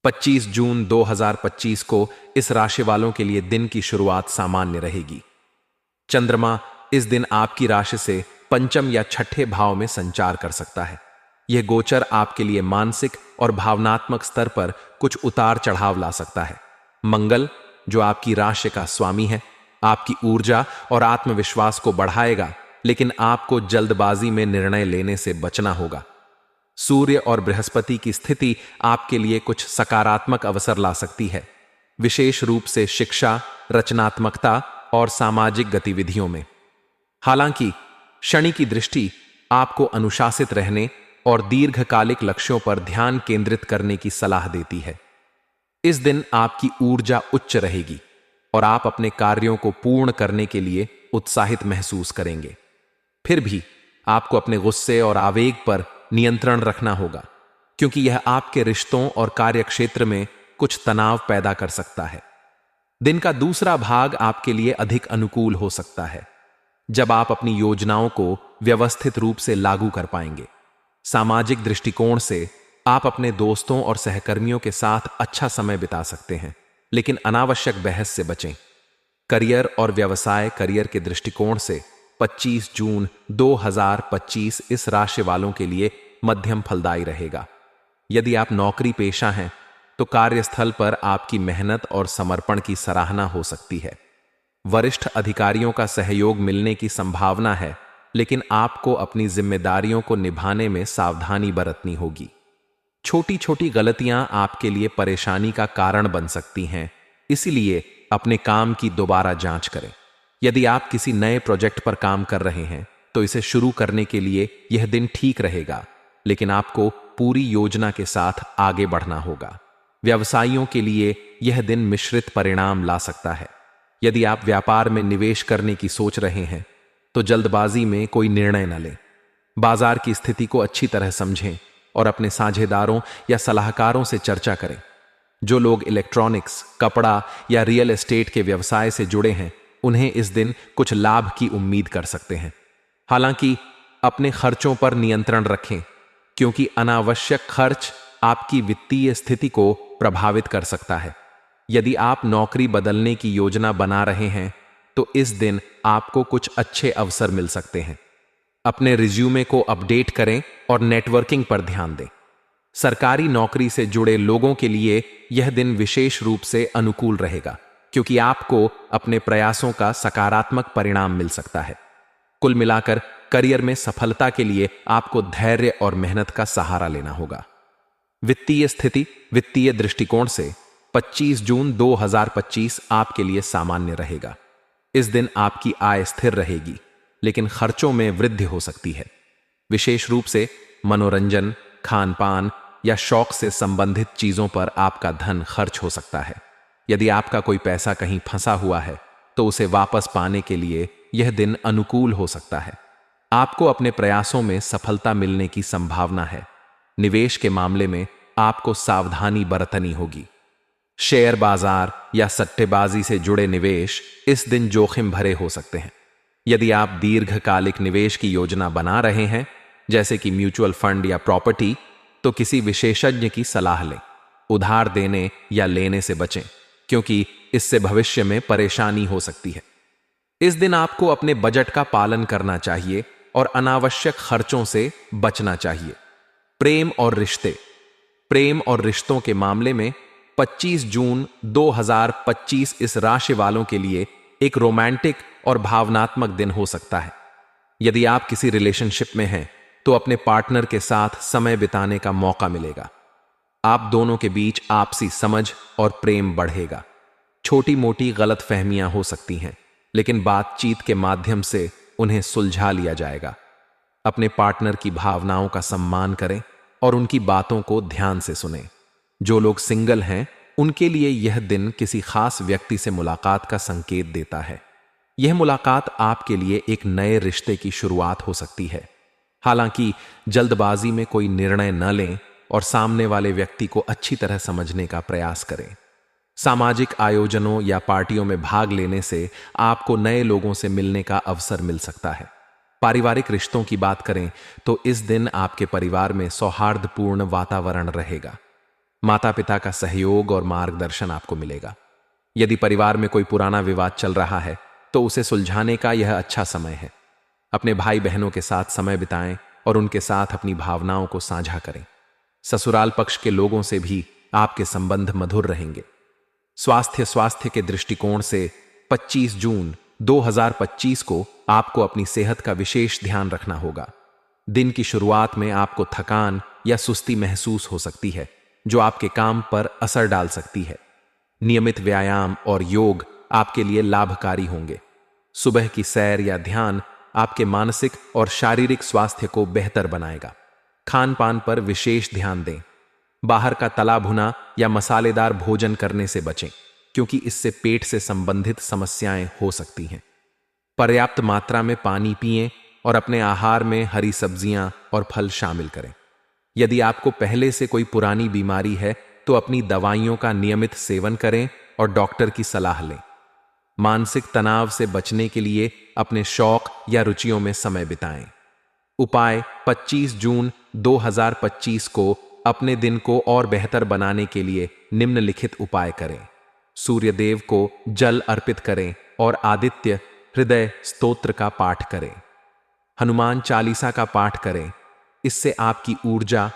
25 जून 2025 को इस राशि वालों के लिए दिन की शुरुआत सामान्य रहेगी। चंद्रमा इस दिन आपकी राशि से पंचम या छठे भाव में संचार कर सकता है। यह गोचर आपके लिए मानसिक और भावनात्मक स्तर पर कुछ उतार चढ़ाव ला सकता है। मंगल, जो आपकी राशि का स्वामी है, आपकी ऊर्जा और आत्मविश्वास को बढ़ाएगा, लेकिन आपको जल्दबाजी में निर्णय लेने से बचना होगा। सूर्य और बृहस्पति की स्थिति आपके लिए कुछ सकारात्मक अवसर ला सकती है, विशेष रूप से शिक्षा, रचनात्मकता और सामाजिक गतिविधियों में। हालांकि शनि की दृष्टि आपको अनुशासित रहने और दीर्घकालिक लक्ष्यों पर ध्यान केंद्रित करने की सलाह देती है। इस दिन आपकी ऊर्जा उच्च रहेगी और आप अपने कार्यों को पूर्ण करने के लिए उत्साहित महसूस करेंगे। फिर भी आपको अपने गुस्से और आवेग पर नियंत्रण रखना होगा, क्योंकि यह आपके रिश्तों और कार्यक्षेत्र में कुछ तनाव पैदा कर सकता है। दिन का दूसरा भाग आपके लिए अधिक अनुकूल हो सकता है, जब आप अपनी योजनाओं को व्यवस्थित रूप से लागू कर पाएंगे। सामाजिक दृष्टिकोण से आप अपने दोस्तों और सहकर्मियों के साथ अच्छा समय बिता सकते हैं, लेकिन अनावश्यक बहस से बचें। करियर और व्यवसाय करियर के दृष्टिकोण से 25 जून 2025 इस राशि वालों के लिए मध्यम फलदायी रहेगा। यदि आप नौकरी पेशा हैं, तो कार्यस्थल पर आपकी मेहनत और समर्पण की सराहना हो सकती है। वरिष्ठ अधिकारियों का सहयोग मिलने की संभावना है, लेकिन आपको अपनी जिम्मेदारियों को निभाने में सावधानी बरतनी होगी। छोटी छोटी गलतियां आपके लिए परेशानी का कारण बन सकती हैं, इसलिए अपने काम की दोबारा जांच करें। यदि आप किसी नए प्रोजेक्ट पर काम कर रहे हैं, तो इसे शुरू करने के लिए यह दिन ठीक रहेगा, लेकिन आपको पूरी योजना के साथ आगे बढ़ना होगा। व्यवसायियों के लिए यह दिन मिश्रित परिणाम ला सकता है। यदि आप व्यापार में निवेश करने की सोच रहे हैं, तो जल्दबाजी में कोई निर्णय न लें। बाजार की स्थिति को अच्छी तरह समझें और अपने साझेदारों या सलाहकारों से चर्चा करें। जो लोग इलेक्ट्रॉनिक्स, कपड़ा या रियल एस्टेट के व्यवसाय से जुड़े हैं, उन्हें इस दिन कुछ लाभ की उम्मीद कर सकते हैं। हालांकि अपने खर्चों पर नियंत्रण रखें, क्योंकि अनावश्यक खर्च आपकी वित्तीय स्थिति को प्रभावित कर सकता है। यदि आप नौकरी बदलने की योजना बना रहे हैं, तो इस दिन आपको कुछ अच्छे अवसर मिल सकते हैं। अपने रिज्यूमे को अपडेट करें और नेटवर्किंग पर ध्यान दें। सरकारी नौकरी से जुड़े लोगों के लिए यह दिन विशेष रूप से अनुकूल रहेगा, क्योंकि आपको अपने प्रयासों का सकारात्मक परिणाम मिल सकता है। कुल मिलाकर करियर में सफलता के लिए आपको धैर्य और मेहनत का सहारा लेना होगा। वित्तीय स्थिति वित्तीय दृष्टिकोण से 25 जून 2025 आपके लिए सामान्य रहेगा। इस दिन आपकी आय स्थिर रहेगी, लेकिन खर्चों में वृद्धि हो सकती है। विशेष रूप से मनोरंजन, खान-पान या शौक से संबंधित चीजों पर आपका धन खर्च हो सकता है। यदि आपका कोई पैसा कहीं फंसा हुआ है, तो उसे वापस पाने के लिए यह दिन अनुकूल हो सकता है। आपको अपने प्रयासों में सफलता मिलने की संभावना है। निवेश के मामले में आपको सावधानी बरतनी होगी। शेयर बाजार या सट्टेबाजी से जुड़े निवेश इस दिन जोखिम भरे हो सकते हैं। यदि आप दीर्घकालिक निवेश की योजना बना रहे हैं, जैसे कि म्यूचुअल फंड या प्रॉपर्टी, तो किसी विशेषज्ञ की सलाह लें। उधार देने या लेने से बचें, क्योंकि इससे भविष्य में परेशानी हो सकती है। इस दिन आपको अपने बजट का पालन करना चाहिए और अनावश्यक खर्चों से बचना चाहिए। प्रेम और रिश्तों के मामले में 25 जून 2025 इस राशि वालों के लिए एक रोमांटिक और भावनात्मक दिन हो सकता है। यदि आप किसी रिलेशनशिप में हैं, तो अपने पार्टनर के साथ समय बिताने का मौका मिलेगा। आप दोनों के बीच आपसी समझ और प्रेम बढ़ेगा। छोटी मोटी गलतफहमियां हो सकती हैं, लेकिन बातचीत के माध्यम से उन्हें सुलझा लिया जाएगा। अपने पार्टनर की भावनाओं का सम्मान करें और उनकी बातों को ध्यान से सुनें। जो लोग सिंगल हैं, उनके लिए यह दिन किसी खास व्यक्ति से मुलाकात का संकेत देता है। यह मुलाकात आपके लिए एक नए रिश्ते की शुरुआत हो सकती है। हालांकि जल्दबाजी में कोई निर्णय न लें और सामने वाले व्यक्ति को अच्छी तरह समझने का प्रयास करें। सामाजिक आयोजनों या पार्टियों में भाग लेने से आपको नए लोगों से मिलने का अवसर मिल सकता है। पारिवारिक रिश्तों की बात करें तो इस दिन आपके परिवार में सौहार्दपूर्ण वातावरण रहेगा। माता पिता का सहयोग और मार्गदर्शन आपको मिलेगा। यदि परिवार में कोई पुराना विवाद चल रहा है तो उसे सुलझाने का यह अच्छा समय है। अपने भाई बहनों के साथ समय बिताएं और उनके साथ अपनी भावनाओं को साझा करें। ससुराल पक्ष के लोगों से भी आपके संबंध मधुर रहेंगे। स्वास्थ्य के दृष्टिकोण से 25 जून 2025 को आपको अपनी सेहत का विशेष ध्यान रखना होगा। दिन की शुरुआत में आपको थकान या सुस्ती महसूस हो सकती है, जो आपके काम पर असर डाल सकती है। नियमित व्यायाम और योग आपके लिए लाभकारी होंगे। सुबह की सैर या ध्यान आपके मानसिक और शारीरिक स्वास्थ्य को बेहतर बनाएगा। खान पान पर विशेष ध्यान दें। बाहर का तला भुना या मसालेदार भोजन करने से बचें, क्योंकि इससे पेट से संबंधित समस्याएं हो सकती हैं। पर्याप्त मात्रा में पानी पिएं और अपने आहार में हरी सब्जियां और फल शामिल करें। यदि आपको पहले से कोई पुरानी बीमारी है तो अपनी दवाइयों का नियमित सेवन करें और डॉक्टर की सलाह लें। मानसिक तनाव से बचने के लिए अपने शौक या रुचियों में समय बिताएं। उपाय 25 जून 2025 को अपने दिन को और बेहतर बनाने के लिए निम्नलिखित उपाय करें। सूर्य देव को जल अर्पित करें और आदित्य हृदय स्तोत्र का पाठ करें। हनुमान चालीसा का पाठ करें। इससे आपकी ऊर्जा